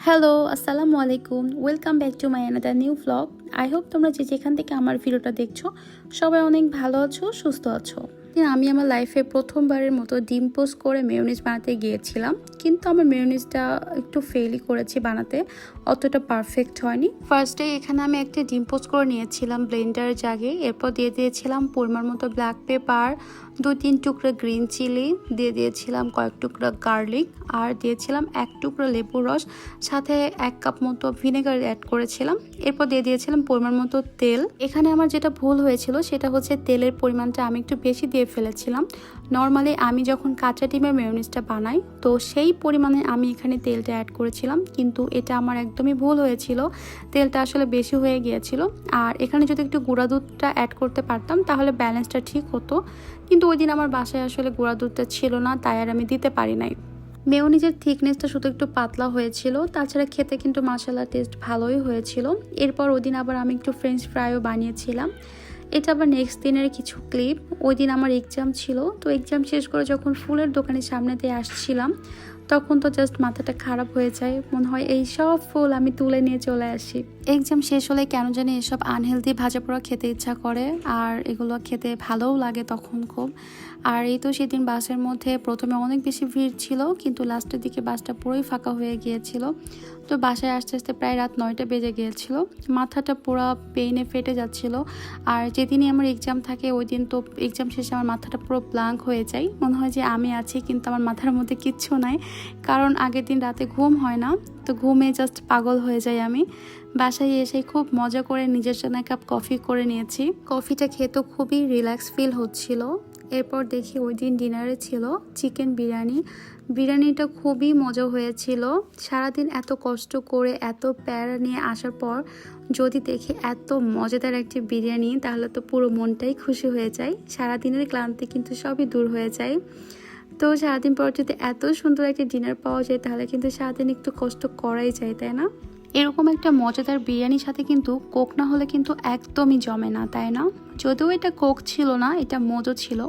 Hello, আসসালামু আলাইকুম। Welcome back to my another new vlog. I hope তোমরা যেখান থেকে আমার ভিডিওটা দেখছো সবাই অনেক ভালো আছো, সুস্থ আছো। আমি আমার লাইফে প্রথমবারের মতো ডিম পোস্ট করে মেয়োনিজ বানাতে গিয়েছিলাম, কিন্তু আমার মেয়োনিজটা একটু ফেলই করেছি বানাতে, অতটা পারফেক্ট হয়নি। ফার্স্টে এখানে আমি একটা ডিম পোস্ট করে নিয়েছিলাম ব্লেন্ডার জাগে, এরপর দিয়ে দিয়েছিলাম পরিমাণ মতো ব্ল্যাক পেপার, 2-3 টুকরা গ্রিন চিলি, দিয়ে দিয়েছিলাম কয়েক টুকরা গার্লিক, আর দিয়েছিলাম 1 টুকরা লেবুর রস, সাথে 1 কাপ মতো ভিনেগার অ্যাড করেছিলাম। এরপর দিয়ে দিয়েছিলাম পরিমাণ মতো তেল। এখানে আমার যেটা ভুল হয়েছিল সেটা হচ্ছে তেলের পরিমাণটা আমি একটু বেশি দিয়ে ফেলেছিলাম। নর্মালি আমি যখন কাঁচা ডিমের মেয়োনিজটা বানাই তো সেই পরিমাণে আমি এখানে তেলটা অ্যাড করেছিলাম, কিন্তু এটা আমার একদমই ভুল হয়েছিল, তেলটা আসলে বেশি হয়ে গিয়েছিল। আর এখানে যদি একটু গুঁড়া দুধটা অ্যাড করতে পারতাম তাহলে ব্যালেন্সটা ঠিক হতো, কিন্তু ওই দিন আমার বাসায় আসলে গুঁড়া দুধটা ছিল না, তাই আর আমি দিতে পারি নাই। মেয়োনিজের থিকনেসটা শুধু একটু পাতলা হয়েছিল, তাছাড়া খেতে কিন্তু মাশাআল্লাহ টেস্ট ভালোই হয়েছিল। এরপর ওই দিন আবার আমি একটু ফ্রেঞ্চ ফ্রাইও বানিয়েছিলাম। এটা আবার নেক্সট দিনের কিছু ক্লিপ। ওই দিন আমার এক্সাম ছিল, তো এক্সাম শেষ করে যখন ফুলের দোকানের সামনে দিয়ে আসছিলাম তখন তো জাস্ট মাথাটা খারাপ হয়ে যায়, মনে হয় এই সব ফুল আমি তুলে নিয়ে চলে আসি। এক্সাম শেষ হলে কেন জানি এসব আনহেলদি ভাজা পোড়া খেতে ইচ্ছা করে, আর এগুলো খেতে ভালোও লাগে তখন খুব। আর এই তো সেদিন বাসের মধ্যে প্রথমে অনেক বেশি ভিড় ছিল, কিন্তু লাস্টের দিকে বাসটা পুরোই ফাঁকা হয়ে গিয়েছিল। তো বাসায় আসতে আসতে প্রায় রাত 9টা বেজে গিয়েছিল, মাথাটা পুরো পেইনে ফেটে যাচ্ছিল। আর যেদিনই আমার এক্সাম থাকে ওই দিন তো এক্সাম শেষে আমার মাথাটা পুরো ব্ল্যাঙ্ক হয়ে যায়, মনে হয় যে আমি আছি কিন্তু আমার মাথার মধ্যে কিচ্ছু নাই, কারণ আগের দিন রাতে ঘুম হয় না, তো ঘুমে জাস্ট পাগল হয়ে যাই আমি। বাসায় এসে খুব মজা করে নিজের জন্য 1 কাপ কফি করে নিয়েছি। কফিটা খেয়ে তো খুবই রিল্যাক্স ফিল হচ্ছিল। এরপর দেখি ওই দিন ডিনারে ছিল চিকেন বিরিয়ানি। বিরিয়ানিটা খুবই মজা হয়েছিল। সারাদিন এত কষ্ট করে এত প্যারা নিয়ে আসার পর যদি দেখি এত মজাদার একটি বিরিয়ানি তাহলে তো পুরো মনটাই খুশি হয়ে যায়, সারাদিনের ক্লান্তি কিন্তু সবই দূর হয়ে যায়। তো সারাদিন পর যদি এত সুন্দর একটা ডিনার পাওয়া যায় তাহলে কিন্তু সারাদিন একটু কষ্ট করাই যায়, তাই না? এরকম একটা মজাদার বিরিয়ানির সাথে কিন্তু কোক না হলে কিন্তু একদমই জমে না, তাই না? যদিও এটা কোক ছিল না, এটা মজো ছিল।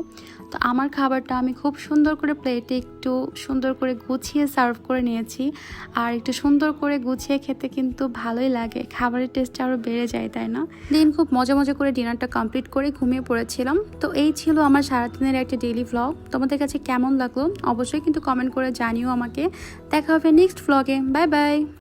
তো আমার খাবারটা আমি খুব সুন্দর করে প্লেটে একটু সুন্দর করে গুছিয়ে সার্ভ করে নিয়েছি। আর একটু সুন্দর করে গুছিয়ে খেতে কিন্তু ভালোই লাগে, খাবারের টেস্ট আরও বেড়ে যায়, তাই না? দিন খুব মজা মজা করে ডিনারটা কমপ্লিট করে ঘুমিয়ে পড়েছিলাম। তো এই ছিল আমার সারাদিনের একটা ডেইলি ভ্লগ। তোমাদের কাছে কেমন লাগলো অবশ্যই কিন্তু কমেন্ট করে জানিও আমাকে। দেখা হবে নেক্সট ভ্লগে। Bye bye.